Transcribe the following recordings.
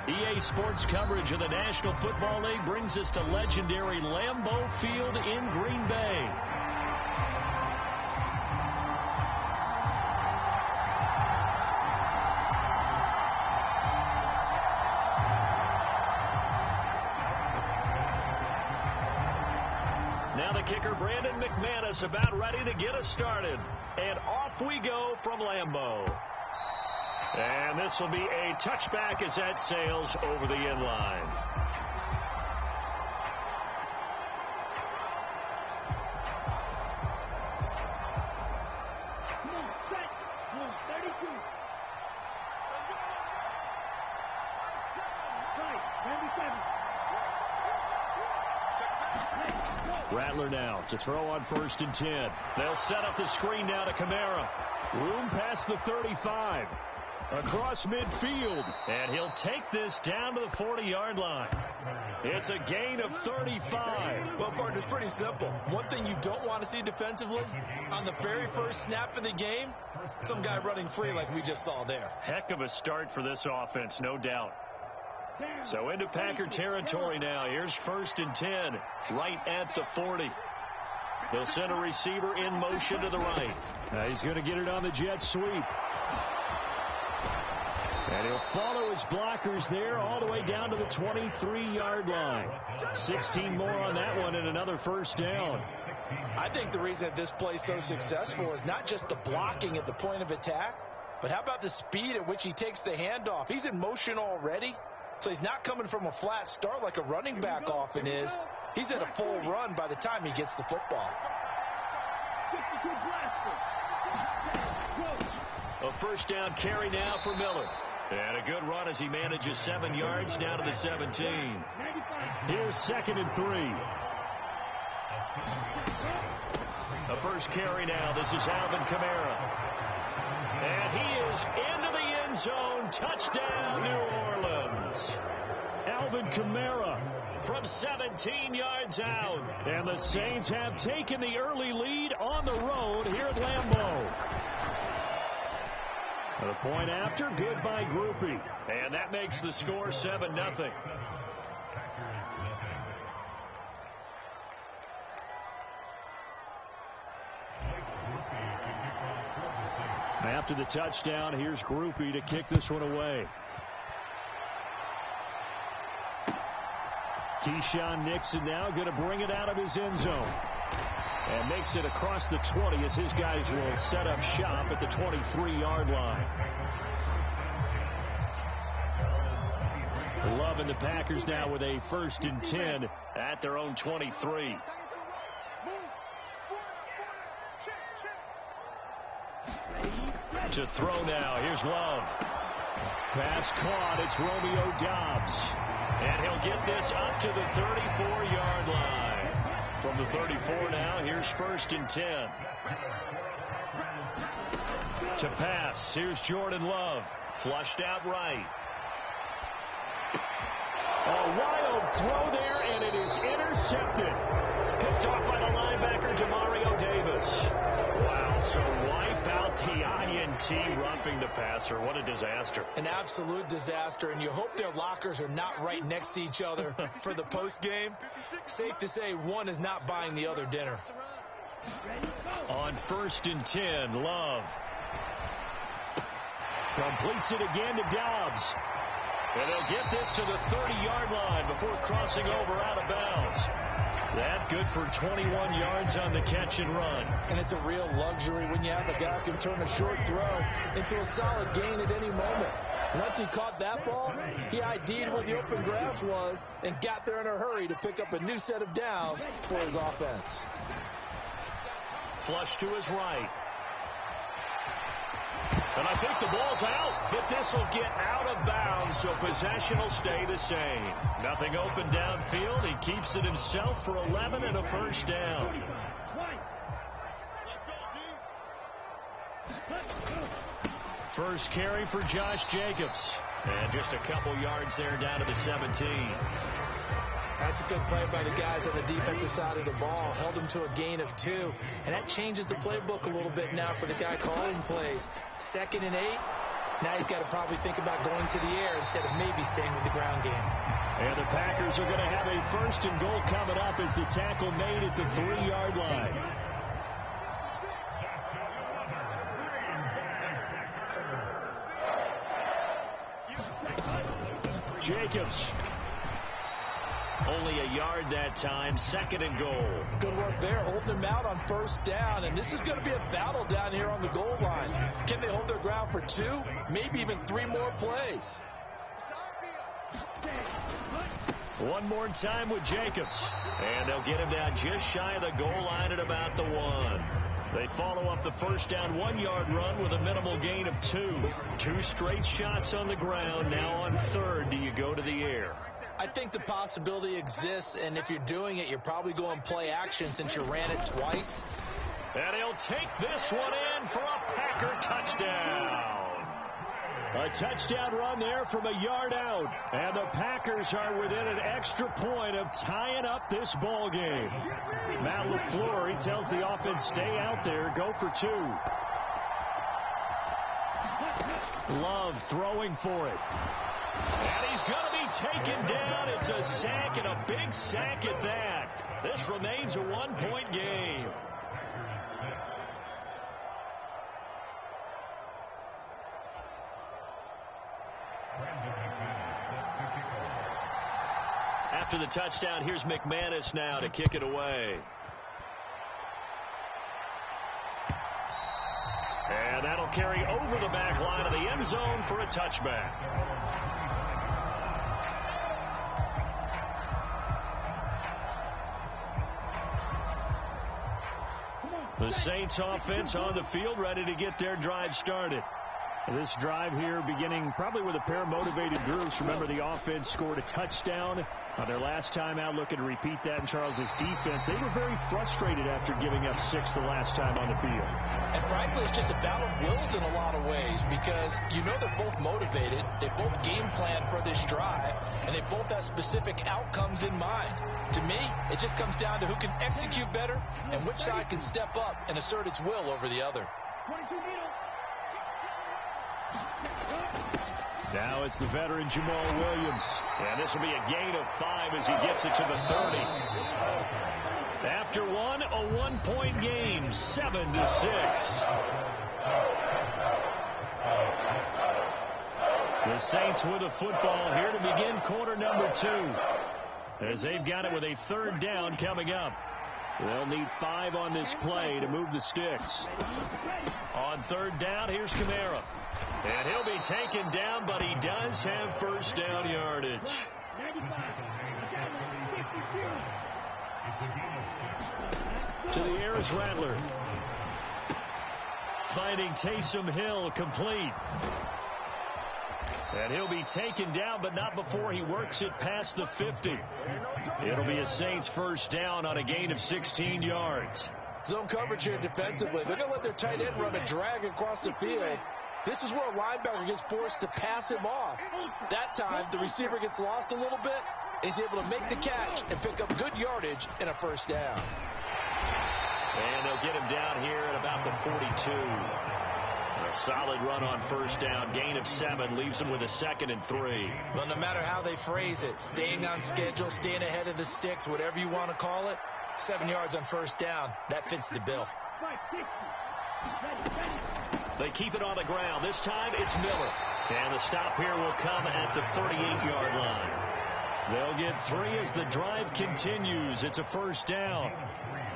EA Sports coverage of the National Football League brings us to legendary Lambeau Field in Green Bay. Now the kicker, Brandon McManus, about ready to get us started. And off we go from Lambeau. And this will be a touchback as that sails over the end line. Rattler now to throw on 1st and 10. They'll set up the screen now to Kamara. Room past the 35. Across midfield. And he'll take this down to the 40-yard line. It's a gain of 35. Well, partner, it's pretty simple. One thing you don't want to see defensively, on the very first snap of the game, some guy running free like we just saw there. Heck of a start for this offense, no doubt. So into Packer territory now. Here's 1st and 10, right at the 40. They'll send a receiver in motion to the right. He's going to get it on the jet sweep. And he'll follow his blockers there all the way down to the 23-yard line. 16 more on that one and another 1st down. I think the reason that this play is so successful is not just the blocking at the point of attack, but how about the speed at which he takes the handoff? He's in motion already, so he's not coming from a flat start like a running back often is. He's at a full run by the time he gets the football. A 1st down carry now for Miller. And a good run as he manages 7 yards down to the 17. Here's 2nd and 3. A 1st carry now. This is Alvin Kamara. And he is into the end zone. Touchdown, New Orleans. Alvin Kamara from 17 yards out. And the Saints have taken the early lead on the road here at Lambeau. The point after, good by Groupie. And that makes the score 7-0. After the touchdown, here's Groupie to kick this one away. Keyshawn Nixon now going to bring it out of his end zone. And makes it across the 20 as his guys will set up shop at the 23-yard line. Love and the Packers now with a 1st and 10 at their own 23. To throw now. Here's Love. Pass caught. It's Romeo Doubs. And he'll get this up to the 34-yard line. From the 34 now, here's 1st and 10. To pass, here's Jordan Love. Flushed out right. A wild throw there, and it is intercepted. Picked off by the linebacker, Demario Davis. Wow, so wipe out the INT roughing the passer. What a disaster. An absolute disaster, and you hope their lockers are not right next to each other for the postgame. Safe to say one is not buying the other dinner. On 1st and 10, Love. Completes it again to Doubs. And they'll get this to the 30-yard line before crossing over out of bounds. That good for 21 yards on the catch and run. And it's a real luxury when you have a guy who can turn a short throw into a solid gain at any moment. Once he caught that ball, he ID'd where the open grass was and got there in a hurry to pick up a new set of downs for his offense. Flush to his right. And I think the ball's out, but this will get out of bounds, so possession will stay the same. Nothing open downfield. He keeps it himself for 11 and a 1st down. First carry for Josh Jacobs. And just a couple yards there down to the 17. That's a good play by the guys on the defensive side of the ball. Held him to a gain of 2. And that changes the playbook a little bit now for the guy calling plays. 2nd and 8. Now he's got to probably think about going to the air instead of maybe staying with the ground game. And the Packers are going to have a 1st and goal coming up as the tackle made at the 3-yard line. Jacobs. Only a yard that time, 2nd and goal. Good work there, holding them out on 1st down, and this is going to be a battle down here on the goal line. Can they hold their ground for 2, maybe even 3 more plays? One more time with Jacobs, and they'll get him down just shy of the goal line at about the 1. They follow up the 1st down 1-yard run with a minimal gain of 2. 2 straight shots on the ground. Now on 3rd, do you go to the air? I think the possibility exists, and if you're doing it, you're probably going play action since you ran it twice. And he'll take this one in for a Packer touchdown. A touchdown run there from a yard out. And the Packers are within an extra point of tying up this ball game. Matt LaFleur, he tells the offense, stay out there, go for 2. Love throwing for it. And he's going to be taken down. It's a sack, and a big sack at that. This remains a 1-point game. After the touchdown, here's McManus now to kick it away. And that'll carry over the back line of the end zone for a touchback. The Saints offense on the field, ready to get their drive started. This drive here beginning probably with a pair of motivated groups. Remember, the offense scored a touchdown on their last time out, looking to repeat that in Charles's defense. They were very frustrated after giving up 6 the last time on the field. And frankly, it's just a battle of wills in a lot of ways because you know they're both motivated. They both game plan for this drive, and they both have specific outcomes in mind. To me, it just comes down to who can execute better and which side can step up and assert its will over the other. Now it's the veteran Jamal Williams. And this will be a gain of 5 as he gets it to the 30. After one, a 1-point game, 7-6. The Saints with a football here to begin quarter number 2. As they've got it with a 3rd down coming up. They'll need 5 on this play to move the sticks. On 3rd down, here's Kamara. And he'll be taken down, but he does have 1st down yardage. To the air is Rattler. Finding Taysom Hill complete. And he'll be taken down, but not before he works it past the 50. It'll be a Saints 1st down on a gain of 16 yards. Zone coverage here defensively. They're going to let their tight end run a drag across the field. This is where a linebacker gets forced to pass him off. That time, the receiver gets lost a little bit. He's able to make the catch and pick up good yardage and a 1st down. And they'll get him down here at about the 42. A solid run on 1st down. Gain of 7 leaves him with a 2nd and 3. Well, no matter how they phrase it, staying on schedule, staying ahead of the sticks, whatever you want to call it, 7 yards on 1st down, that fits the bill. They keep it on the ground. This time it's Miller. And the stop here will come at the 38-yard line. They'll get 3 as the drive continues. It's a 1st down.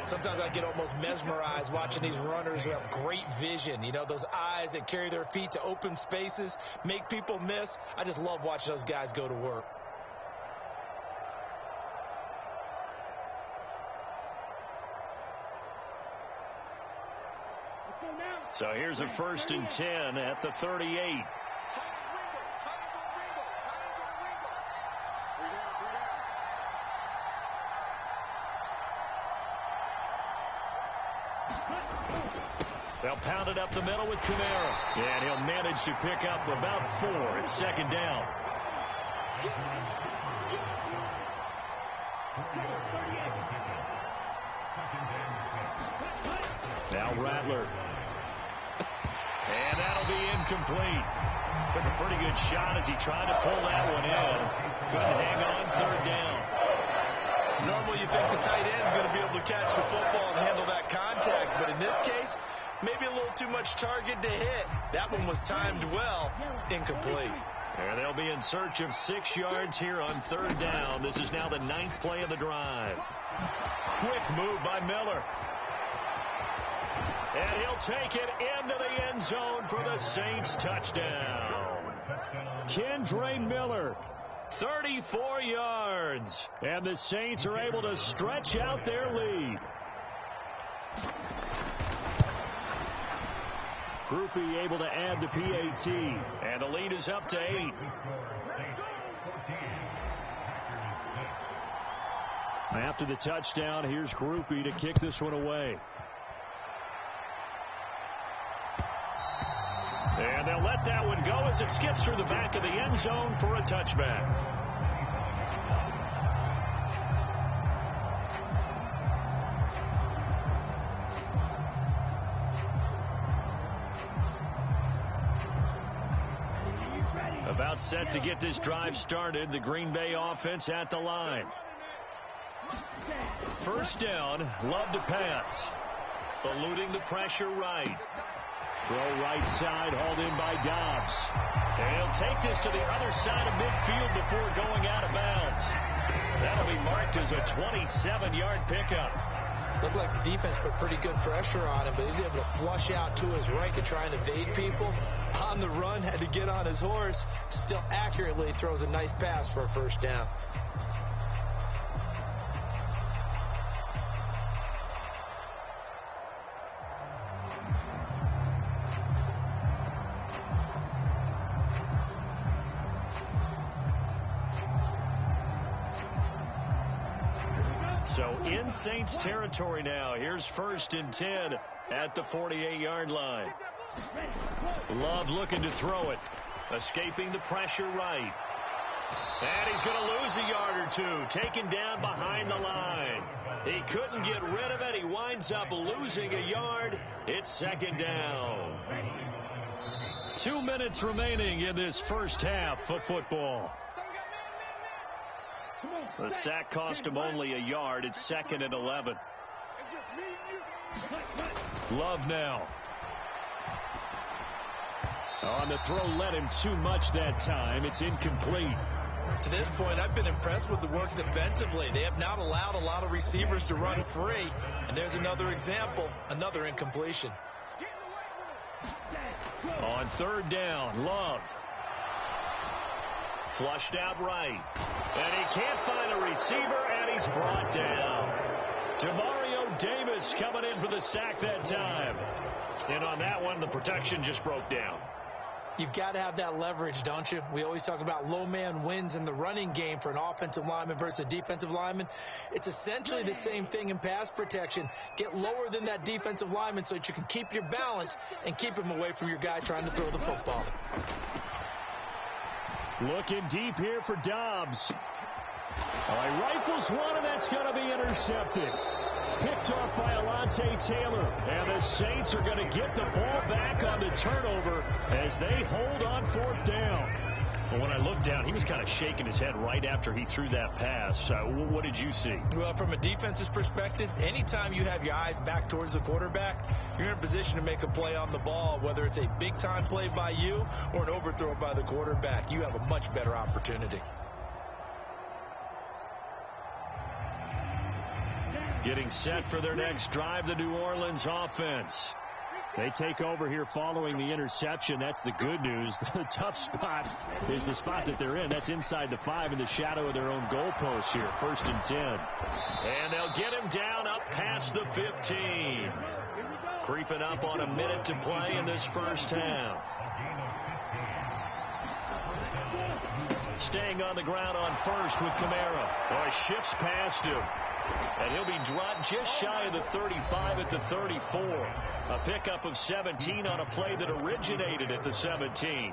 Sometimes I get almost mesmerized watching these runners who have great vision. You know, those eyes that carry their feet to open spaces, make people miss. I just love watching those guys go to work. So here's a 1st and 10 at the 38. They'll pound it up the middle with Kamara. And he'll manage to pick up about 4. It's 2nd down. Now Rattler. And that'll be incomplete. Took a pretty good shot as he tried to pull that one in. Couldn't hang on third down. Normally you think the tight end's going to be able to catch the football and handle that contact, but in this case, maybe a little too much target to hit. That one was timed well, incomplete. And they'll be in search of 6 yards here on third down. This is now the 9th play of the drive. Quick move by Miller. And he'll take it into the end zone for the Saints touchdown. Kendre Miller, 34 yards. And the Saints are able to stretch out their lead. Groupie able to add the PAT. And the lead is up to 8. After the touchdown, here's Groupie to kick this one away. And they'll let that one go as it skips through the back of the end zone for a touchback. About set to get this drive started. The Green Bay offense at the line. First down, Love to pass. Eluding the pressure right. Throw right side, hauled in by Dobbs. And he'll take this to the other side of midfield before going out of bounds. That'll be marked as a 27-yard pickup. Looked like the defense put pretty good pressure on him, but he's able to flush out to his right to try and evade people. On the run, had to get on his horse. Still accurately throws a nice pass for a first down. So in Saints territory now. Here's 1st and 10 at the 48-yard line. Love looking to throw it. Escaping the pressure right. And he's going to lose a yard or two. Taken down behind the line. He couldn't get rid of it. He winds up losing a yard. It's 2nd down. 2 minutes remaining in this first half of football. The sack cost him only a yard. It's 2nd and 11. Love now. On the throw, led him too much that time. It's incomplete. To this point, I've been impressed with the work defensively. They have not allowed a lot of receivers to run free. And there's another example, another incompletion. On 3rd down, Love. Flushed out right. And he can't find a receiver, and he's brought down. Demario Davis coming in for the sack that time. And on that one, the protection just broke down. You've got to have that leverage, don't you? We always talk about low man wins in the running game for an offensive lineman versus a defensive lineman. It's essentially the same thing in pass protection. Get lower than that defensive lineman so that you can keep your balance and keep him away from your guy trying to throw the football. Looking deep here for Dobbs. Oh, he rifles one, and that's going to be intercepted. Picked off by Alontae Taylor. And the Saints are going to get the ball back on the turnover as they hold on 4th down. Well, when I looked down, he was kind of shaking his head right after he threw that pass. What did you see? Well, from a defense's perspective, anytime you have your eyes back towards the quarterback, you're in a position to make a play on the ball, whether it's a big-time play by you or an overthrow by the quarterback. You have a much better opportunity. Getting set for their next drive, the New Orleans offense. They take over here following the interception. That's the good news. The tough spot is the spot that they're in. That's inside the 5 in the shadow of their own goalpost here. 1st and 10. And they'll get him down up past the 15. Creeping up on a minute to play in this first half. Staying on the ground on 1st with Kamara. Oh, he shifts past him. And he'll be dropped just shy of the 35 at the 34. A pickup of 17 on a play that originated at the 17.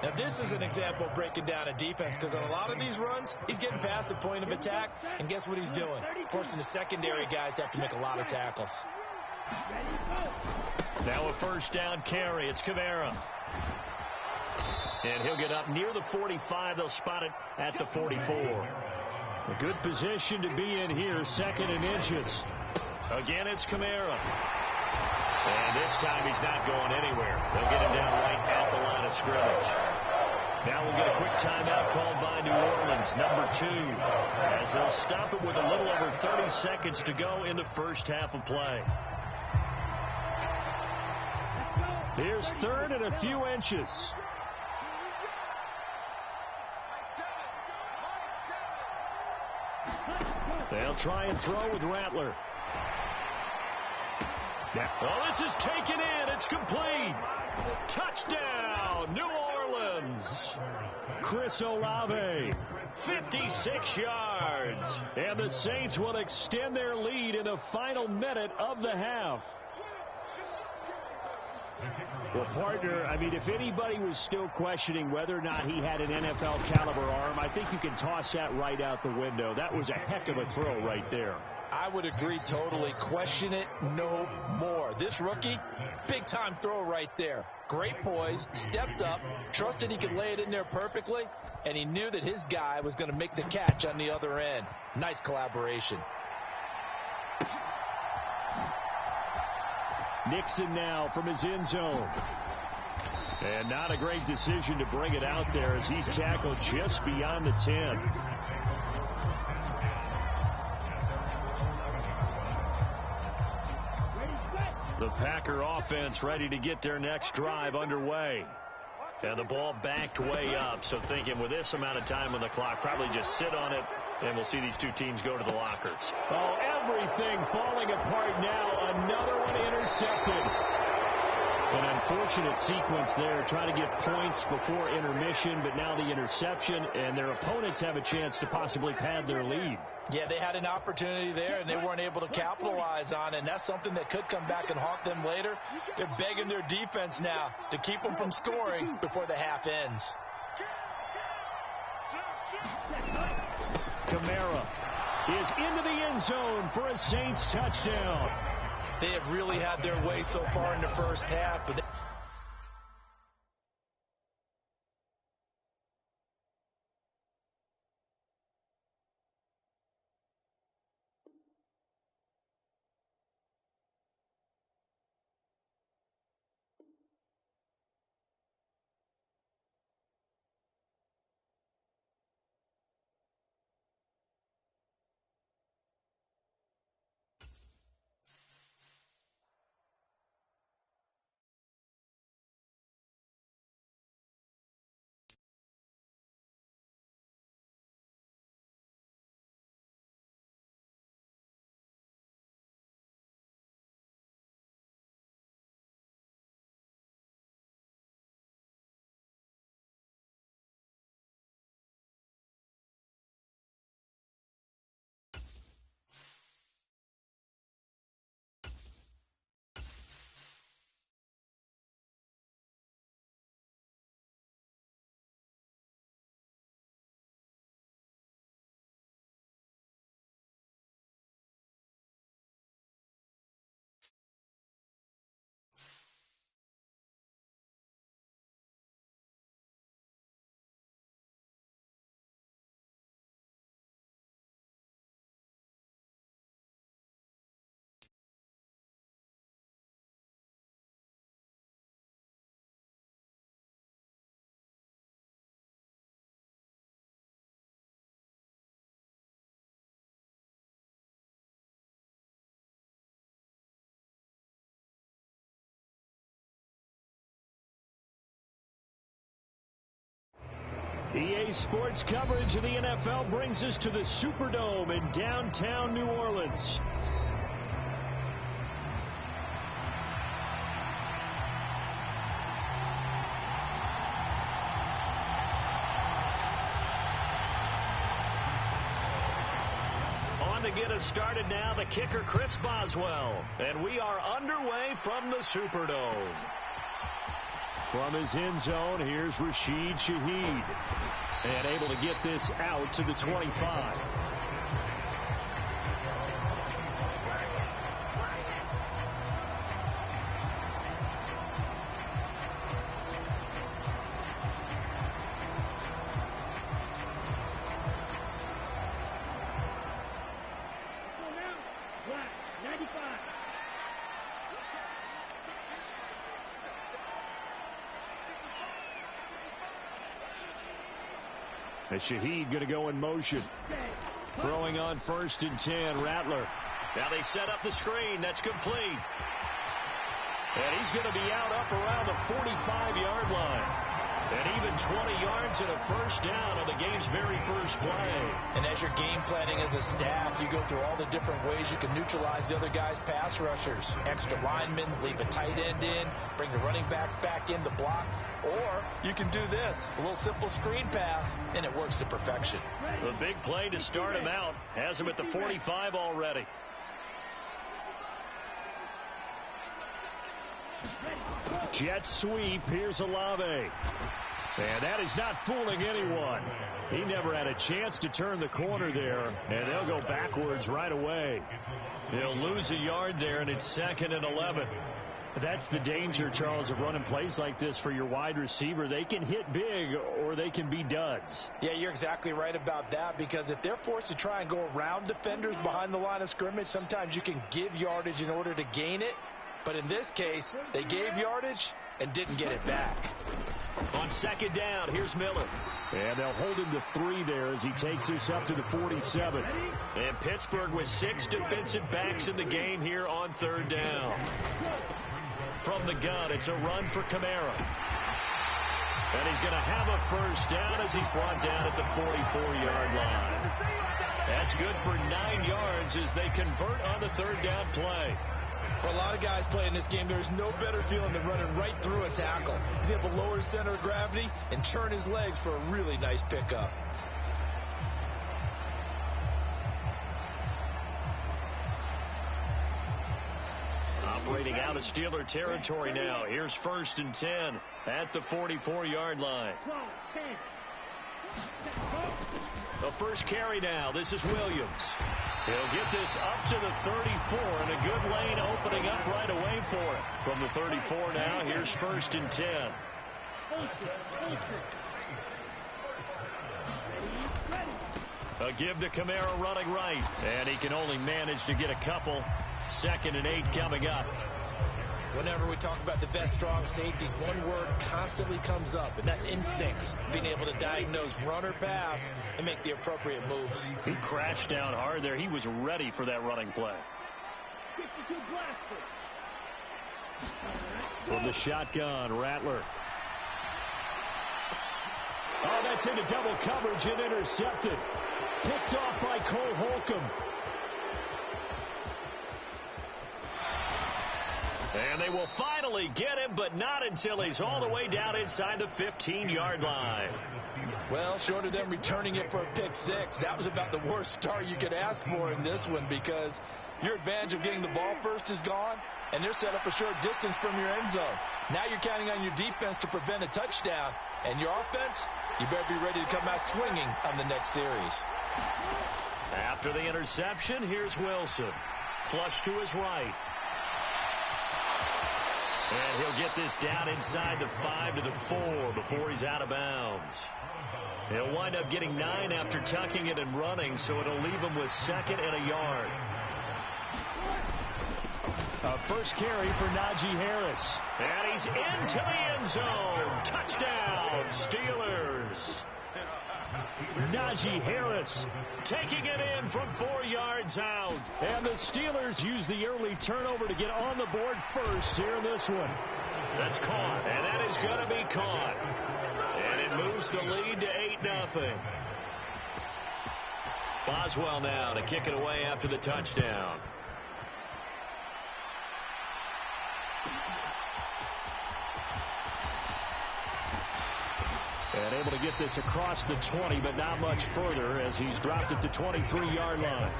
Now, this is an example of breaking down a defense, because on a lot of these runs, he's getting past the point of attack, and guess what he's doing? Forcing the secondary guys to have to make a lot of tackles. Now a first down carry. It's Kamara. And he'll get up near the 45. They'll spot it at the 44. A good position to be in here, 2nd and inches. Again, it's Kamara. And this time he's not going anywhere. They'll get him down right at the line of scrimmage. Now we'll get a quick timeout called by New Orleans, number 2, as they'll stop it with a little over 30 seconds to go in the first half of play. Here's 3rd and a few inches. They'll try and throw with Rattler. Oh, this is taken in. It's complete. Touchdown, New Orleans. Chris Olave, 56 yards. And the Saints will extend their lead in the final minute of the half. Well, partner, I mean, if anybody was still questioning whether or not he had an NFL caliber arm, I think you can toss that right out the window. That was a heck of a throw right there. I would agree totally. Question it no more. This rookie, big-time throw right there. Great poise, stepped up, trusted he could lay it in there perfectly, and he knew that his guy was going to make the catch on the other end. Nice collaboration. Nixon now from his end zone. And not a great decision to bring it out there as he's tackled just beyond the 10. The Packer offense ready to get their next drive underway. And the ball backed way up, so thinking with this amount of time on the clock, probably just sit on it, and we'll see these two teams go to the lockers. Oh, everything falling apart now. Another one intercepted. An unfortunate sequence there, trying to get points before intermission, but now the interception, and their opponents have a chance to possibly pad their lead. Yeah, they had an opportunity there, and they weren't able to capitalize on it, and that's something that could come back and haunt them later. They're begging their defense now to keep them from scoring before the half ends. Kamara is into the end zone for a Saints touchdown. They have really had their way so far in the first half, but EA Sports coverage of the NFL brings us to the Superdome in downtown New Orleans. On to get us started now, the kicker Chris Boswell. And we are underway from the Superdome. From his end zone, here's Rashid Shaheed. And able to get this out to the 25. And Shaheed going to go in motion. Throwing on 1st and 10, Rattler. Now they set up the screen. That's complete. And he's going to be out up around the 45-yard line. And even 20 yards and a first down on the game's very first play. And as you're game planning as a staff, you go through all the different ways you can neutralize the other guy's pass rushers. Extra linemen, leave a tight end in, bring the running backs back in to block. Or you can do this, a little simple screen pass, and it works to perfection. The big play to start him out has him at the 45 already. Jet sweep. Here's LLe-ge-nd. And that is not fooling anyone. He never had a chance to turn the corner there, and they'll go backwards right away. They'll lose a yard there, and it's 2nd and 11. That's the danger, Charles, of running plays like this for your wide receiver. They can hit big or they can be duds. Yeah, you're exactly right about that, because if they're forced to try and go around defenders behind the line of scrimmage, sometimes you can give yardage in order to gain it. But in this case, they gave yardage and didn't get it back. On 2nd down, here's Miller. And they'll hold him to 3 there as he takes us up to the 47. And Pittsburgh with 6 defensive backs in the game here on 3rd down. From the gun, it's a run for Kamara. And he's going to have a first down as he's brought down at the 44-yard line. That's good for 9 yards as they convert on the 3rd down play. For a lot of guys playing this game, there's no better feeling than running right through a tackle. He's able to lower his center of gravity and turn his legs for a really nice pickup. Operating out of Steeler territory now. Here's 1st and 10 at the 44-yard line. The first carry now. This is Williams. He'll get this up to the 34, and a good lane opening up right away for it. From the 34 now, here's 1st and 10. A give to Kamara running right, and he can only manage to get a couple. 2nd and 8 coming up. Whenever we talk about the best strong safeties, one word constantly comes up, and that's instincts. Being able to diagnose run or pass and make the appropriate moves. He crashed down hard there. He was ready for that running play. From the shotgun, Rattler. Oh, that's into double coverage and intercepted. Picked off by Cole Holcomb. And they will finally get him, but not until he's all the way down inside the 15-yard line. Well, short of them returning it for a pick 6, that was about the worst start you could ask for in this one, because your advantage of getting the ball first is gone, and they're set up a short distance from your end zone. Now you're counting on your defense to prevent a touchdown, and your offense, you better be ready to come out swinging on the next series. After the interception, here's Wilson. Flush to his right. And he'll get this down inside the 5 to the 4 before he's out of bounds. He'll wind up getting 9 after tucking it and running, so it'll leave him with 2nd and a yard. A first carry for Najee Harris. And he's into the end zone. Touchdown, Steelers. Najee Harris taking it in from 4 yards out. And the Steelers use the early turnover to get on the board first here in this one. That's caught, and that is going to be caught. And it moves the lead to 8-0. Boswell now to kick it away after the touchdown. And able to get this across the 20, but not much further as he's dropped it to 23-yard line.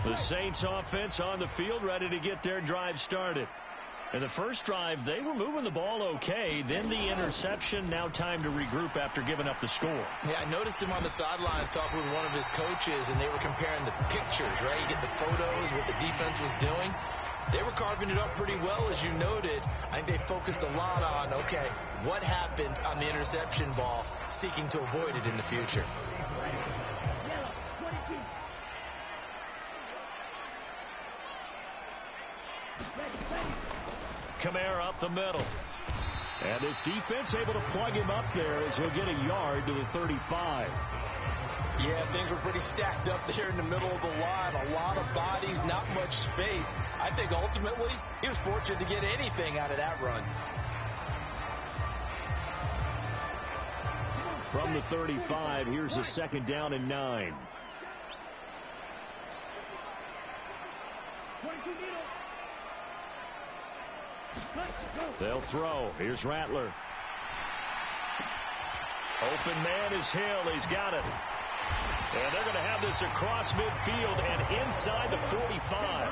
The Saints offense on the field ready to get their drive started. In the first drive, they were moving the ball okay. Then the interception. Now time to regroup after giving up the score. Yeah, I noticed him on the sidelines talking with one of his coaches, and they were comparing the pictures, right? You get the photos, what the defense was doing. They were carving it up pretty well, as you noted. I think they focused a lot on, okay, what happened on the interception ball, seeking to avoid it in the future. Kamara up the middle. And this defense able to plug him up there as he'll get a yard to the 35. Yeah, things were pretty stacked up there in the middle of the line. A lot of bodies, not much space. I think ultimately he was fortunate to get anything out of that run. From the 35, here's a 2nd down and 9. They'll throw. Here's Rattler. Open man is Hill. He's got it. And they're going to have this across midfield and inside the 45.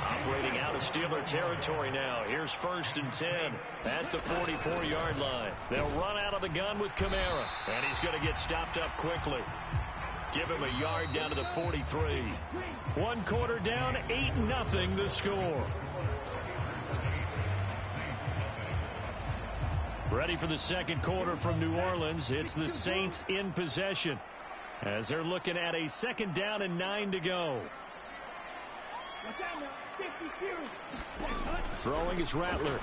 Operating out of Steeler territory now. Here's 1st and 10 at the 44-yard line. They'll run out of the gun with Kamara. And he's going to get stopped up quickly. Give him a yard down to the 43. 1 quarter down, 8-0 the score. Ready for the 2nd quarter from New Orleans. It's the Saints in possession as they're looking at a 2nd down and 9 to go. Throwing is Rattler.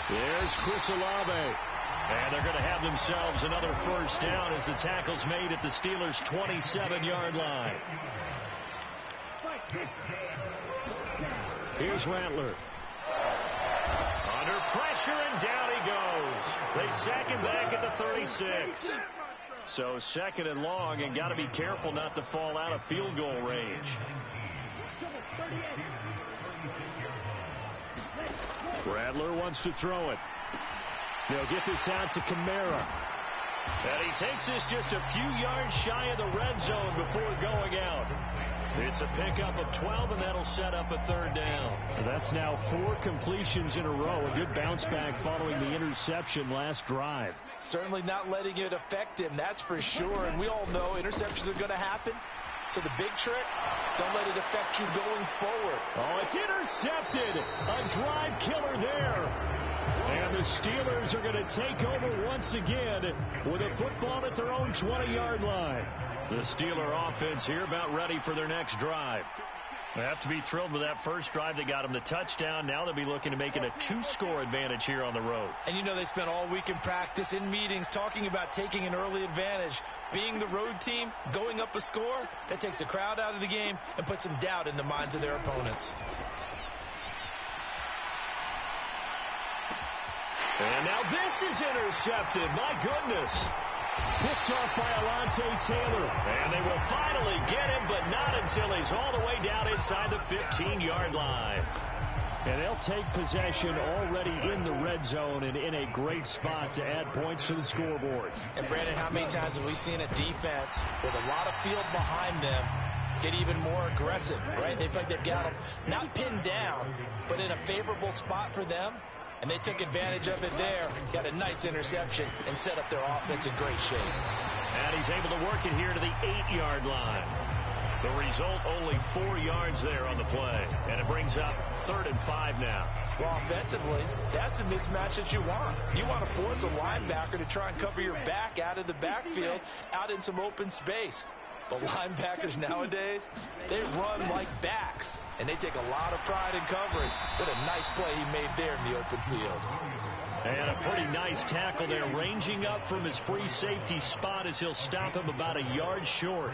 There's Chris Olave. And they're going to have themselves another 1st down as the tackle's made at the Steelers' 27-yard line. Here's Rattler. Under pressure, and down he goes. They sack him back at the 36. So 2nd and long, and got to be careful not to fall out of field goal range. Rattler wants to throw it. They'll get this out to Kamara. And he takes this just a few yards shy of the red zone before going out. It's a pickup of 12, and that'll set up a 3rd down. That's now 4 completions in a row. A good bounce back following the interception last drive. Certainly not letting it affect him, that's for sure. And we all know interceptions are going to happen. So the big trick, don't let it affect you going forward. Oh, it's intercepted. A drive killer there. And the Steelers are going to take over once again with a football at their own 20-yard line. The Steeler offense here about ready for their next drive. They have to be thrilled with that first drive. They got them the touchdown. Now they'll be looking to make it a 2-score advantage here on the road. And you know they spent all week in practice, in meetings, talking about taking an early advantage. Being the road team, going up a score, that takes the crowd out of the game and puts some doubt in the minds of their opponents. And now this is intercepted. My goodness. Picked off by Alontae Taylor. And they will finally get him, but not until he's all the way down inside the 15-yard line. And they'll take possession already in the red zone and in a great spot to add points to the scoreboard. And, Brandon, how many times have we seen a defense with a lot of field behind them get even more aggressive, right? They feel like they've got them not pinned down, but in a favorable spot for them. And they took advantage of it there, got a nice interception, and set up their offense in great shape. And he's able to work it here to the 8-yard line. The result, only 4 yards there on the play. And it brings up 3rd and 5 now. Well, offensively, that's the mismatch that you want. You want to force a linebacker to try and cover your back out of the backfield, out in some open space. The linebackers nowadays, they run like backs, and they take a lot of pride in covering. What a nice play he made there in the open field. And a pretty nice tackle there, ranging up from his free safety spot as he'll stop him about a yard short.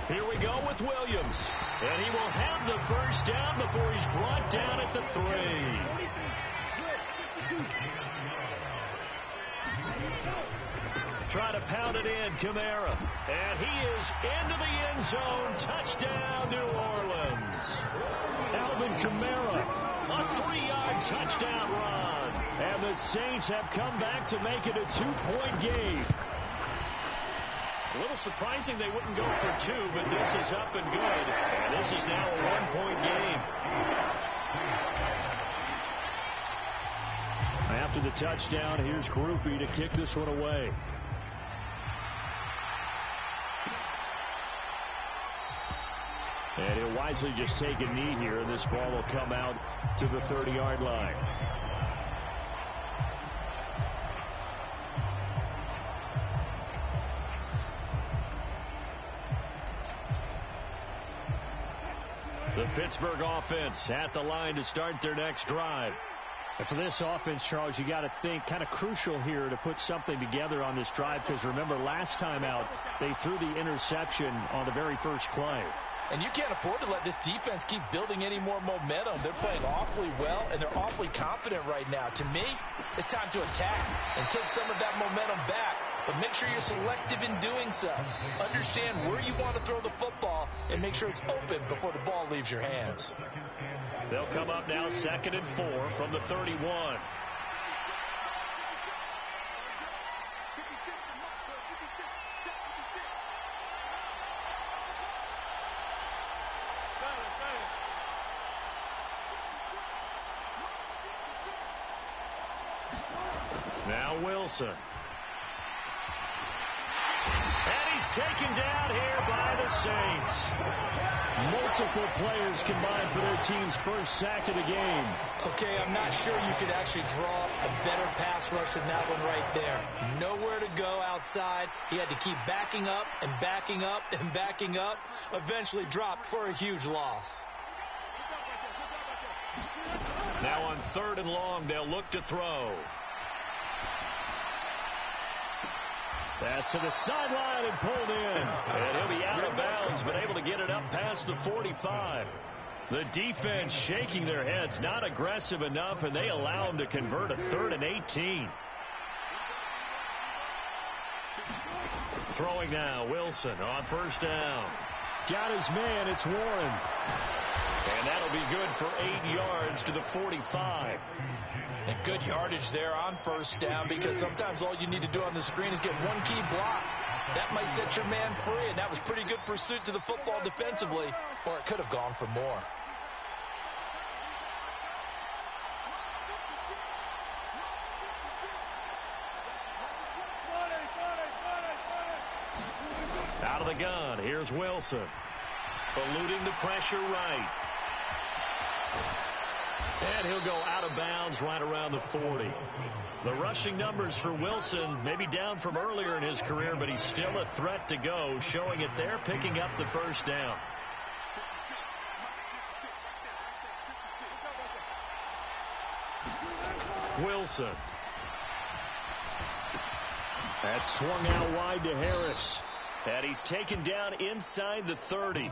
Here we go with Williams. And he will have the 1st down before he's brought down at the 3. Try to pound it in, Kamara. And he is into the end zone. Touchdown, New Orleans. Alvin Kamara, a 3-yard touchdown run. And the Saints have come back to make it a 2-point game. A little surprising they wouldn't go for 2, but this is up and good. And this is now a 1-point game. After the touchdown, here's Groupie to kick this one away. And he'll wisely just take a knee here, and this ball will come out to the 30-yard line. The Pittsburgh offense at the line to start their next drive. And for this offense, Charles, you got to think kind of crucial here to put something together on this drive, because remember last time out they threw the interception on the very first play. And you can't afford to let this defense keep building any more momentum. They're playing awfully well, and they're awfully confident right now. To me, it's time to attack and take some of that momentum back. But make sure you're selective in doing so. Understand where you want to throw the football and make sure it's open before the ball leaves your hands. They'll come up now 2nd and 4 from the 31. Now Wilson. And he's taken down here by the Saints. Multiple players combined for their team's first sack of the game. Okay, I'm not sure you could actually draw a better pass rush than that one right there. Nowhere to go outside. He had to keep backing up and backing up and backing up. Eventually dropped for a huge loss. Now on 3rd and long, they'll look to throw. Pass to the sideline and pulled in. And he'll be out of bounds, but able to get it up past the 45. The defense shaking their heads, not aggressive enough, and they allow him to convert a 3rd and 18. Throwing now, Wilson on 1st down. Got his man, it's Warren. And that'll be good for 8 yards to the 45. And good yardage there on 1st down, because sometimes all you need to do on the screen is get one key block. That might set your man free, and that was pretty good pursuit to the football defensively, or it could have gone for more. Out of the gun, here's Wilson. Eluding the pressure right. And he'll go out of bounds right around the 40. The rushing numbers for Wilson may be down from earlier in his career, but he's still a threat to go, showing it there, picking up the 1st down. Wilson. That's swung out wide to Harris. And he's taken down inside the 30.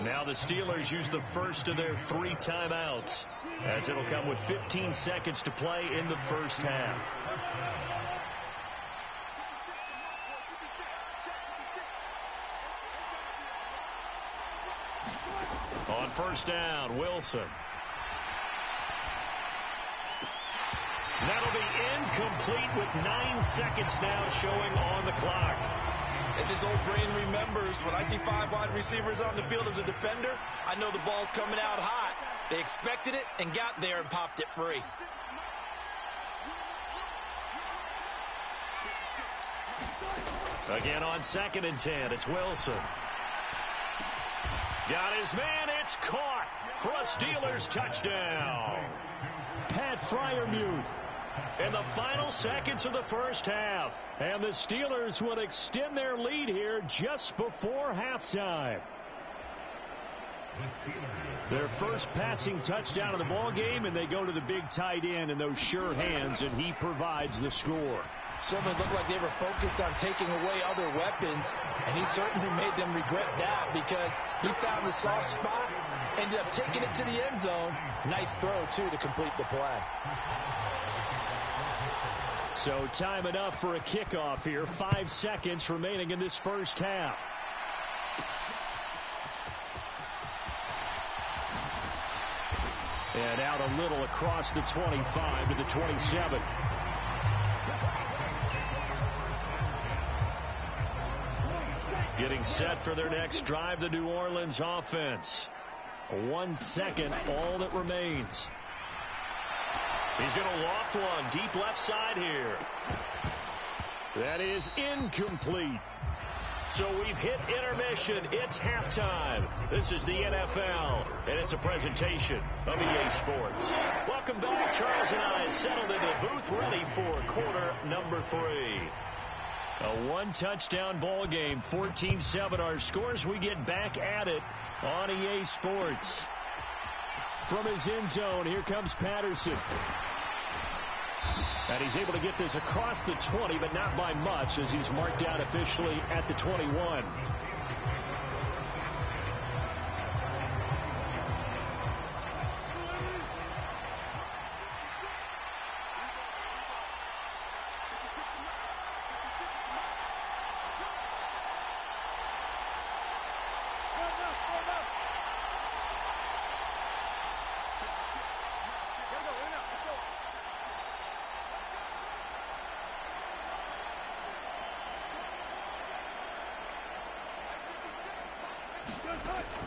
Now the Steelers use the first of their 3 timeouts, as it'll come with 15 seconds to play in the first half. On 1st down, Wilson. That'll be incomplete with 9 seconds now showing on the clock. As his old brain remembers, when I see 5 wide receivers on the field as a defender, I know the ball's coming out hot. They expected it and got there and popped it free. Again on 2nd and 10, it's Wilson. Got his man, it's caught for a Steelers touchdown. Pat Freiermuth. In the final seconds of the first half. And the Steelers will extend their lead here just before halftime. Their first passing touchdown of the ball game, and they go to the big tight end in those sure hands, and he provides the score. Certainly looked like they were focused on taking away other weapons, and he certainly made them regret that, because he found the soft spot, ended up taking it to the end zone. Nice throw, too, to complete the play. So time enough for a kickoff here. 5 seconds remaining in this first half. And out a little across the 25 to the 27. Getting set for their next drive, the New Orleans offense. 1 second, all that remains. He's going to loft one deep left side here. That is incomplete. So we've hit intermission. It's halftime. This is the NFL, and it's a presentation of EA Sports. Welcome back. Charles and I settled into the booth, ready for quarter number 3. A 1-touchdown ball game, 14-7 our scores. We get back at it on EA Sports. From his end zone, here comes Patterson. And he's able to get this across the 20, but not by much, as he's marked down officially at the 21.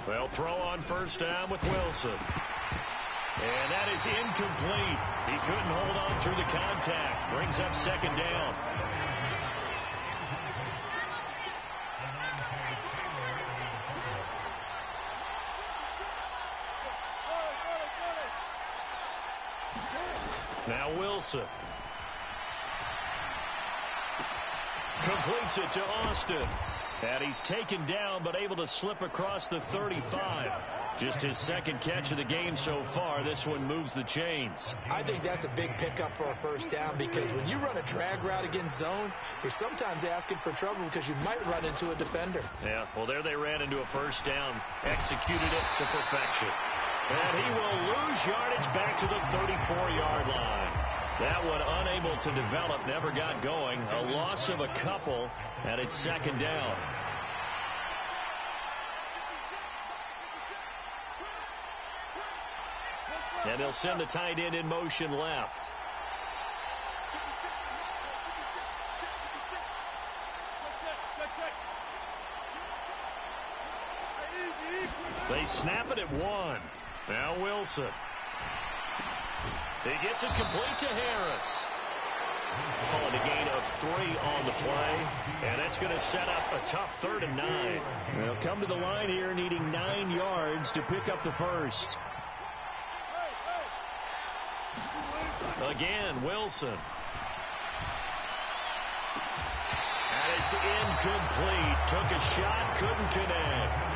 Well, throw on first down with Wilson. And that is incomplete. He couldn't hold on through the contact. Brings up second down. Now Wilson. Completes it to Austin. And he's taken down, but able to slip across the 35. Just his second catch of the game so far. This one moves the chains. I think that's a big pickup for a first down, because when you run a drag route against zone, you're sometimes asking for trouble because you might run into a defender. Yeah, well, there they ran into a first down. Executed it to perfection. And he will lose yardage back to the 34-yard line. That one unable to develop, never got going. A loss of a couple, and it's second down. And they'll send the tight end in motion left. They snap it at one. Now Wilson. He gets it complete to Harris. Calling a gain of 3 on the play. And that's going to set up a tough 3rd and 9. They'll come to the line here needing 9 yards to pick up the first. Again, Wilson. And it's incomplete. Took a shot, couldn't connect.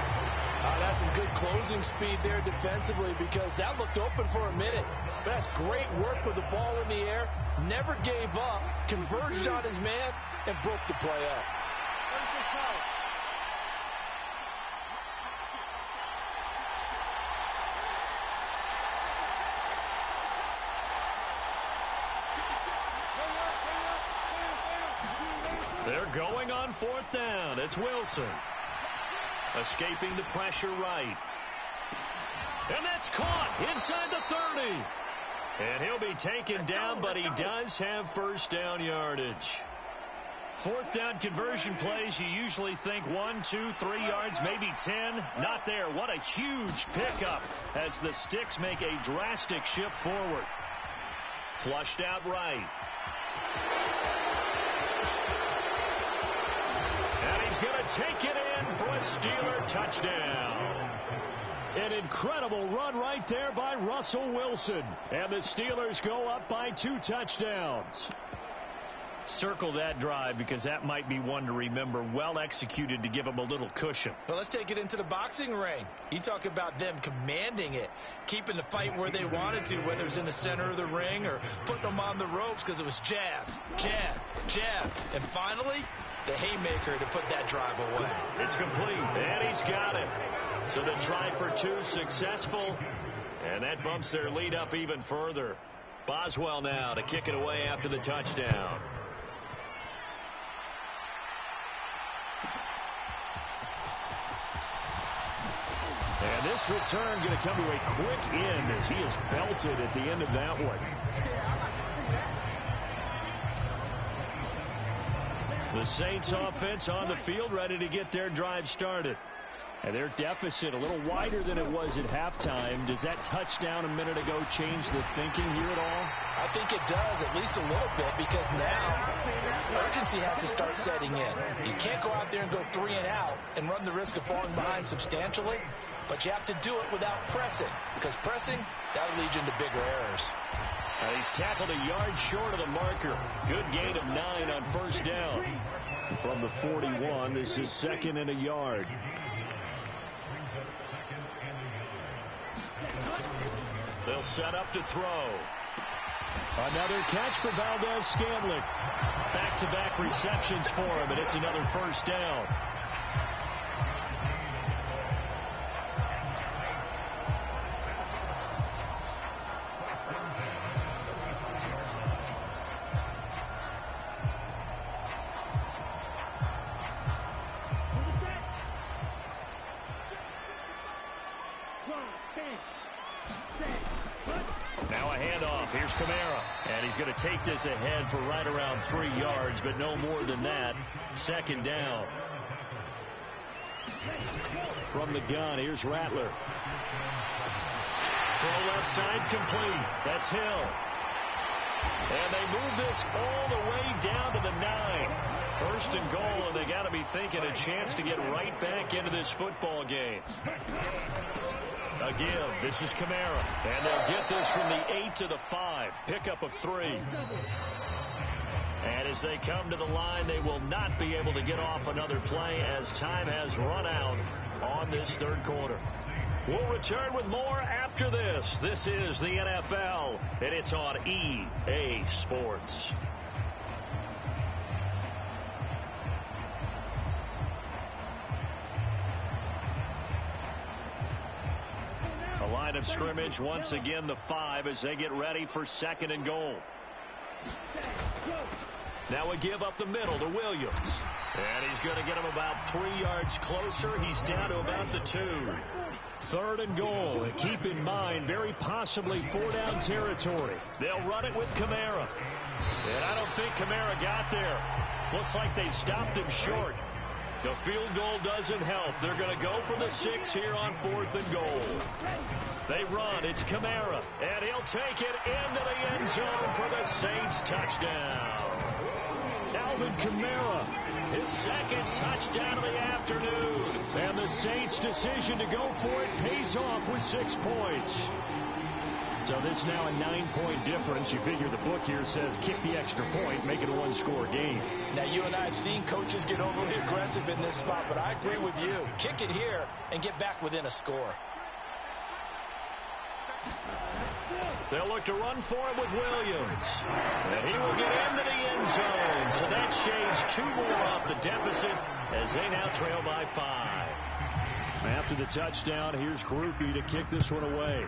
That's some good closing speed there defensively, because that looked open for a minute. But that's great work with the ball in the air. Never gave up, converged on his man, and broke the play up. They're going on 4th down. It's Wilson. Escaping the pressure right. And that's caught inside the 30. And he'll be taken down, but he does have first down yardage. 4th down conversion plays, you usually think 1, 2, 3 yards, maybe 10. Not there. What a huge pickup as the Sticks make a drastic shift forward. Flushed out right. And he's going to take it in for a Steeler touchdown. An incredible run right there by Russell Wilson. And the Steelers go up by 2 touchdowns. Circle that drive, because that might be one to remember. Well executed to give them a little cushion. Well, let's take it into the boxing ring. You talk about them commanding it, keeping the fight where they wanted to, whether it's in the center of the ring or putting them on the ropes, because it was jab, jab, jab. And finally, the haymaker to put that drive away. It's complete, and he's got it. So the try for 2 successful, and that bumps their lead up even further. Boswell now to kick it away after the touchdown. And this return going to come to a quick end as he is belted at the end of that one. The Saints offense on the field, ready to get their drive started. And their deficit a little wider than it was at halftime. Does that touchdown a minute ago change the thinking here at all? I think it does, at least a little bit, because now urgency has to start setting in. You can't go out there and go 3 and out and run the risk of falling behind substantially, but you have to do it without pressing, because pressing, that'll lead you into bigger errors. And he's tackled a yard short of the marker. Good gain of 9 on first down. From the 41, this is 2nd and a yard. He'll set up to throw. Another catch for Valdez-Scantling. Back-to-back receptions for him, and it's another first down. Now a handoff. Here's Kamara. And he's going to take this ahead for right around 3 yards, but no more than that. Second down. From the gun, here's Rattler. Throw left side complete. That's Hill. And they move this all the way down to the 9. First and goal, and they got to be thinking a chance to get right back into this football game. A give. This is Kamara. And they'll get this from the 8 to the 5. Pickup of 3. And as they come to the line, they will not be able to get off another play as time has run out on this third quarter. We'll return with more after this. This is the NFL, and it's on EA Sports. A line of scrimmage, once again the 5 as they get ready for second and goal. Now a give up the middle to Williams. And he's going to get him about 3 yards closer. He's down to about the 2. Third and goal. And keep in mind, very possibly 4-down territory. They'll run it with Kamara. And I don't think Kamara got there. Looks like they stopped him short. The field goal doesn't help. They're going to go for the 6 here on 4th and goal. They run. It's Kamara. And he'll take it into the end zone for the Saints touchdown. Alvin Kamara, his second touchdown of the afternoon. And the Saints' decision to go for it pays off with 6 points. So this now a 9-point difference. You figure the book here says kick the extra point, make it a 1-score game. Now, you and I have seen coaches get overly aggressive in this spot, but I agree with you. Kick it here and get back within a score. They'll look to run for it with Williams. And he will get into the end zone. So that shades 2 more off the deficit as they now trail by 5. After the touchdown, here's Groupie to kick this one away.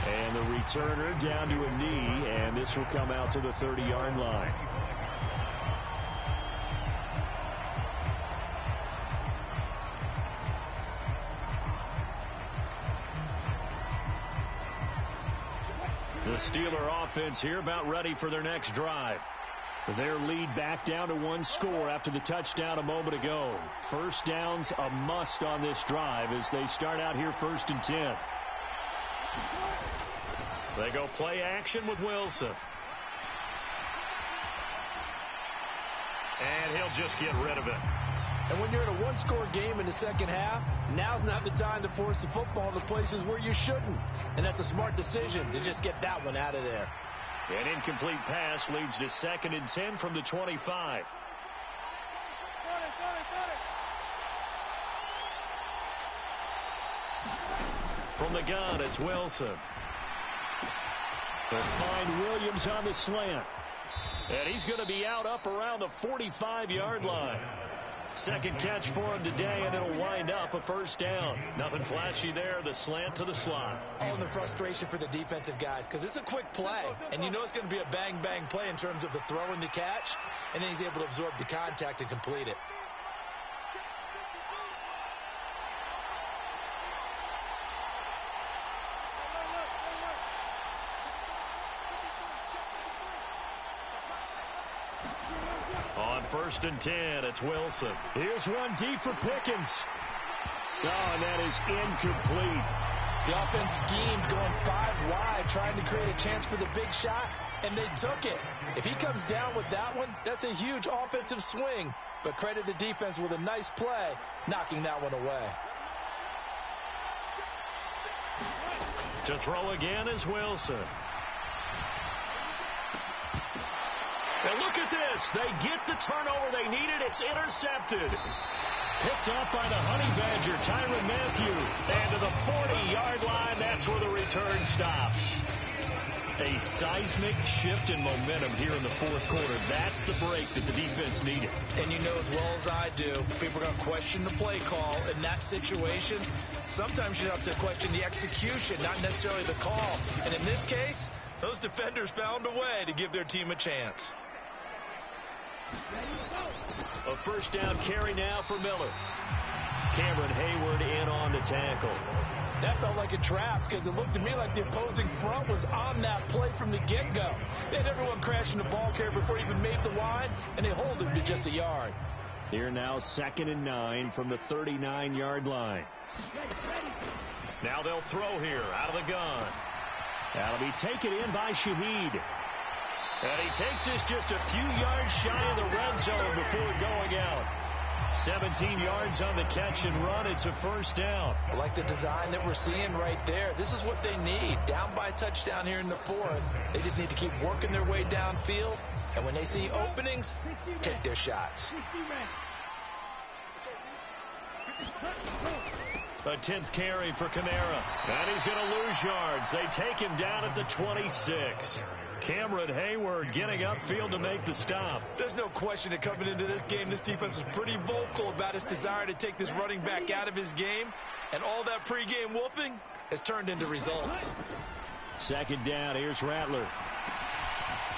And the returner down to a knee, and this will come out to the 30-yard line. The Steeler offense here about ready for their next drive. Their lead back down to 1 score after the touchdown a moment ago. First down's a must on this drive as they start out here 1st and 10. They go play action with Wilson. And he'll just get rid of it. And when you're in a 1-score game in the second half, now's not the time to force the football in the places where you shouldn't. And that's a smart decision to just get that one out of there. An incomplete pass leads to 2nd and 10 from the 25. From the gun, it's Wilson. They'll find Williams on the slant. And he's going to be out up around the 45-yard line. Second catch for him today, and it'll wind up a first down. Nothing flashy there, the slant to the slot. Oh, and the frustration for the defensive guys, because it's a quick play, and you know it's going to be a bang-bang play in terms of the throw and the catch, and then he's able to absorb the contact and complete it. On 1st and 10, it's Wilson. Here's one deep for Pickens. Oh, and that is incomplete. The offense schemed going 5 wide, trying to create a chance for the big shot, and they took it. If he comes down with that one, that's a huge offensive swing. But credit the defense with a nice play, knocking that one away. To throw again is Wilson. And look at this. They get the turnover they needed. It's intercepted. Picked up by the Honey Badger, Tyrann Mathieu. And to the 40-yard line, that's where the return stops. A seismic shift in momentum here in the fourth quarter. That's the break that the defense needed. And you know as well as I do, people are going to question the play call in that situation. Sometimes you have to question the execution, not necessarily the call. And in this case, those defenders found a way to give their team a chance. A first down carry now for Miller. Cameron Hayward in on the tackle. That felt like a trap because it looked to me like the opposing front was on that play from the get-go. They had everyone crashing the ball carrier before he even made the line, and they hold him to just a yard. Here now 2nd and 9 from the 39-yard line. Now they'll throw here out of the gun. That'll be taken in by Shaheed. And he takes this just a few yards shy of the red zone before going out. 17 yards on the catch and run. It's a first down. I like the design that we're seeing right there. This is what they need. Down by a touchdown here in the fourth. They just need to keep working their way downfield. And when they see openings, take their shots. A 10th carry for Kamara. And he's going to lose yards. They take him down at the 26. Cameron Hayward getting upfield to make the stop. There's no question that coming into this game, this defense was pretty vocal about his desire to take this running back out of his game. And all that pregame wolfing has turned into results. 2nd down. Here's Rattler.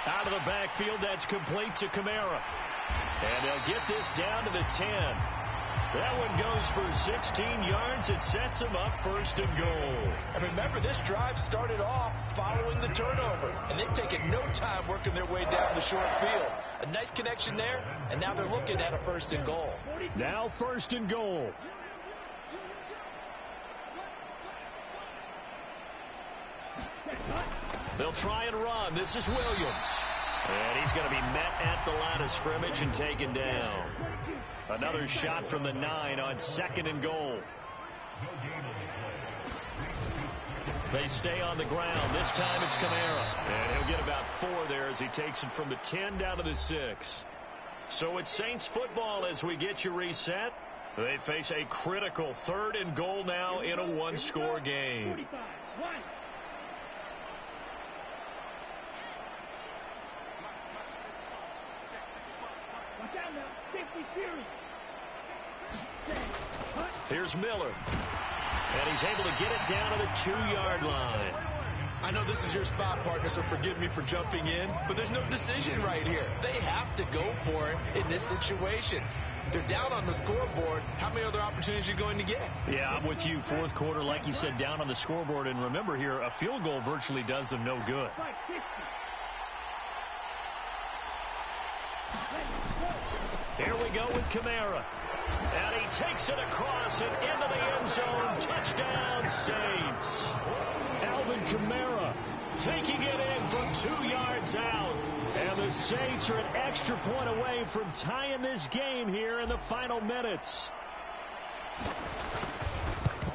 Out of the backfield. That's complete to Kamara. And they'll get this down to the 10. That one goes for 16 yards. It sets him up 1st and goal. And remember, this drive started off following the turnover. And they've taken no time working their way down the short field. A nice connection there, and now they're looking at a 1st and goal. Now 1st and goal. They'll try and run. This is Williams. And he's going to be met at the line of scrimmage and taken down. Another shot from the 9 on 2nd and goal. They stay on the ground. This time it's Kamara. And he'll get about 4 there as he takes it from the 10 down to the 6. So it's Saints football as we get you reset. They face a critical 3rd and goal now in a one-score game. Here's Miller. And he's able to get it down to the 2-yard line. I know this is your spot, partner, so forgive me for jumping in, but there's no decision right here. They have to go for it in this situation. They're down on the scoreboard. How many other opportunities are you going to get? Yeah, I'm with you. Fourth quarter, like you said, down on the scoreboard. And remember here, a field goal virtually does them no good. Here we go with Kamara. And he takes it across and into the end zone. Touchdown, Saints. Alvin Kamara taking it in from 2 yards out. And the Saints are an extra point away from tying this game here in the final minutes.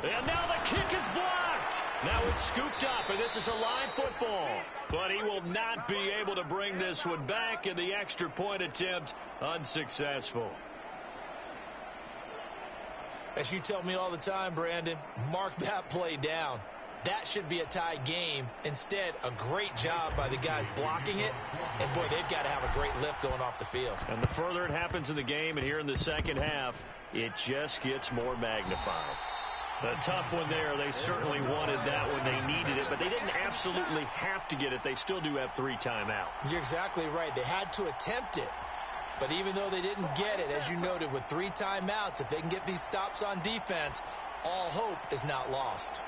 And now the kick is blocked. Now it's scooped up, and this is a live football. But he will not be able to bring this one back, and the extra point attempt unsuccessful. As you tell me all the time, Brandon, mark that play down. That should be a tie game. Instead, a great job by the guys blocking it. And, boy, they've got to have a great lift going off the field. And the further it happens in the game and here in the second half, it just gets more magnified. A tough one there. They certainly wanted that when they needed it, but they didn't absolutely have to get it. They still do have 3 timeouts. You're exactly right. They had to attempt it. But even though they didn't get it, as you noted, with 3 timeouts, if they can get these stops on defense, all hope is not lost.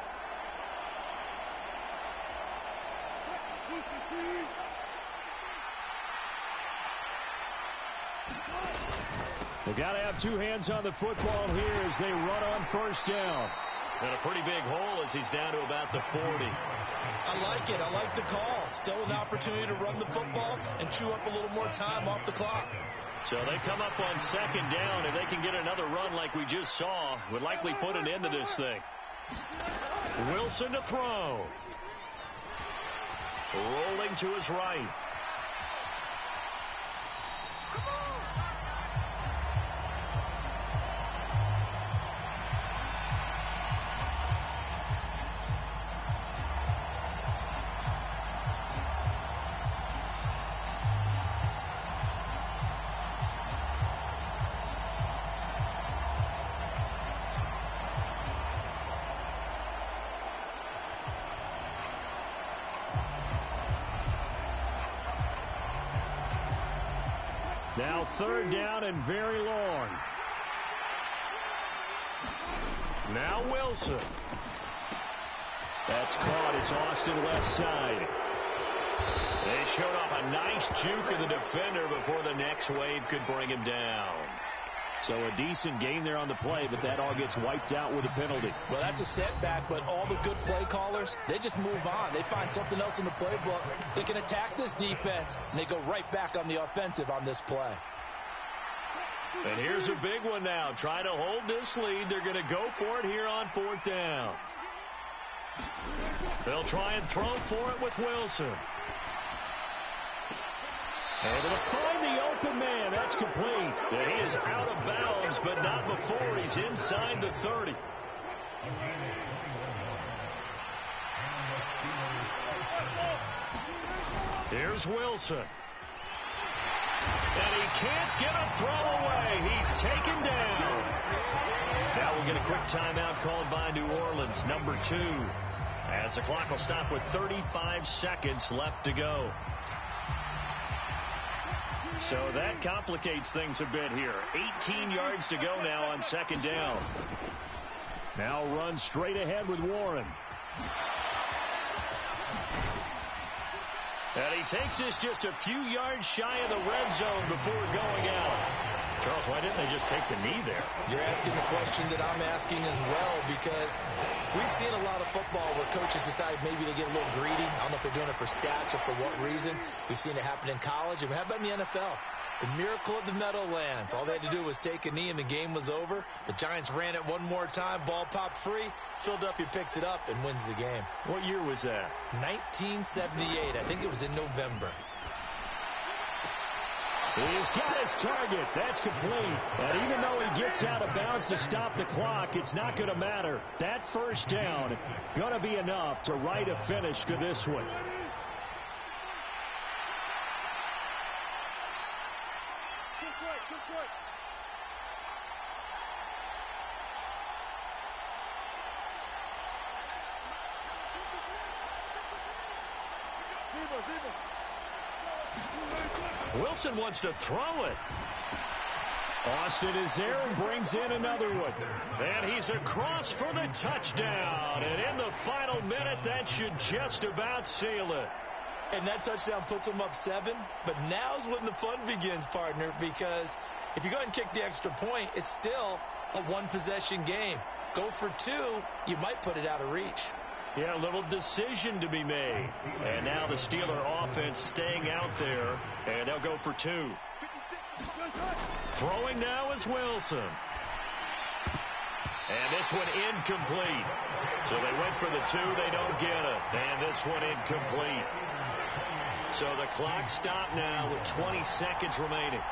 They've got to have 2 hands on the football here as they run on first down. And a pretty big hole as he's down to about the 40. I like it. I like the call. Still an opportunity to run the football and chew up a little more time off the clock. So they come up on second down. If they can get another run like we just saw, would likely put an end to this thing. Wilson to throw. Rolling to his right. Now 3rd down and very long. Now Wilson. That's caught. It's Austin left side. They showed off a nice juke of the defender before the next wave could bring him down. So a decent gain there on the play, but that all gets wiped out with a penalty. Well, that's a setback, but all the good play callers, they just move on. They find something else in the playbook. They can attack this defense, and they go right back on the offensive on this play. And here's a big one now. Trying to hold this lead. They're going to go for it here on 4th down. They'll try and throw for it with Wilson. Able to find the open man. That's complete. And he is out of bounds, but not before he's inside the 30. Here's Wilson. And he can't get a throw away. He's taken down. Now we'll get a quick timeout called by New Orleans, number 2. As the clock will stop with 35 seconds left to go. So that complicates things a bit here. 18 yards to go now on 2nd down. Now run straight ahead with Warren. And he takes this just a few yards shy of the red zone before going out. Charles, why didn't they just take the knee there? You're asking the question that I'm asking as well, because we've seen a lot of football where coaches decide maybe they get a little greedy. I don't know if they're doing it for stats or for what reason. We've seen it happen in college. And how about in the NFL? The miracle of the Meadowlands. All they had to do was take a knee and the game was over. The Giants ran it one more time. Ball popped free. Philadelphia picks it up and wins the game. What year was that? 1978. I think it was in November. He's got his target. That's complete. And even though he gets out of bounds to stop the clock, it's not going to matter. That 1st down going to be enough to write a finish to this one. Wilson wants to throw it. Austin is there and brings in another one. And he's across for the touchdown. And in the final minute, that should just about seal it. And that touchdown puts them up 7. But now's when the fun begins, partner, because if you go ahead and kick the extra point, it's still a one-possession game. Go for 2, you might put it out of reach. Yeah, a little decision to be made. And now the Steeler offense staying out there, and they'll go for 2. Throwing now is Wilson. And this one incomplete. So they went for the 2, they don't get it. And this one incomplete. So the clock stopped now with 20 seconds remaining.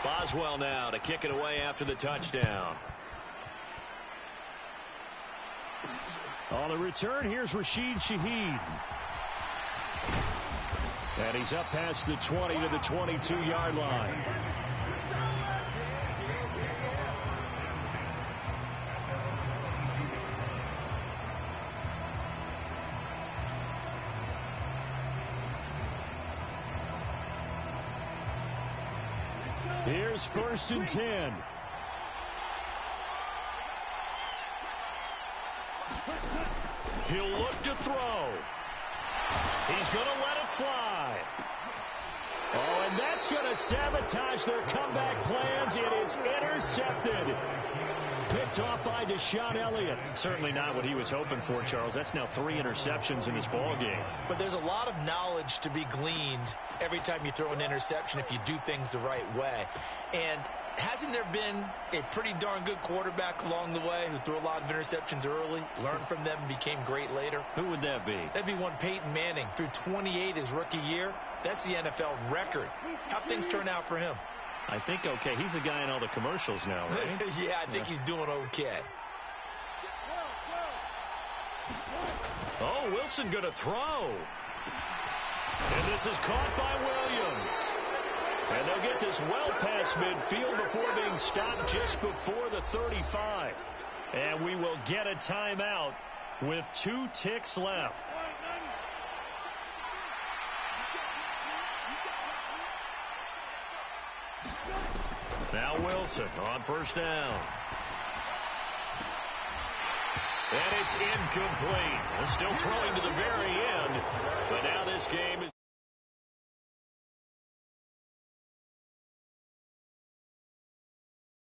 Boswell now to kick it away after the touchdown. On the return, here's Rashid Shaheed. And he's up past the 20 to the 22-yard line. Here's 1st and 10. He'll look to throw. He's going to let it fly. Oh, and that's going to sabotage their comeback plans. It is intercepted. Picked off by Deshaun Elliott. Certainly not what he was hoping for, Charles. That's now 3 interceptions in this ball game. But there's a lot of knowledge to be gleaned every time you throw an interception if you do things the right way. And hasn't there been a pretty darn good quarterback along the way who threw a lot of interceptions early, learned from them, and became great later? Who would that be? That'd be one Peyton Manning. Threw 28 his rookie year. That's the NFL record. How'd things turn out for him? I think okay. He's a guy in all the commercials now, right? Yeah, I think he's doing okay. Oh, Wilson going to throw. And this is caught by Williams. And they'll get this well past midfield before being stopped just before the 35. And we will get a timeout with 2 ticks left. Now Wilson on first down. And it's incomplete. Still throwing to the very end. But now this game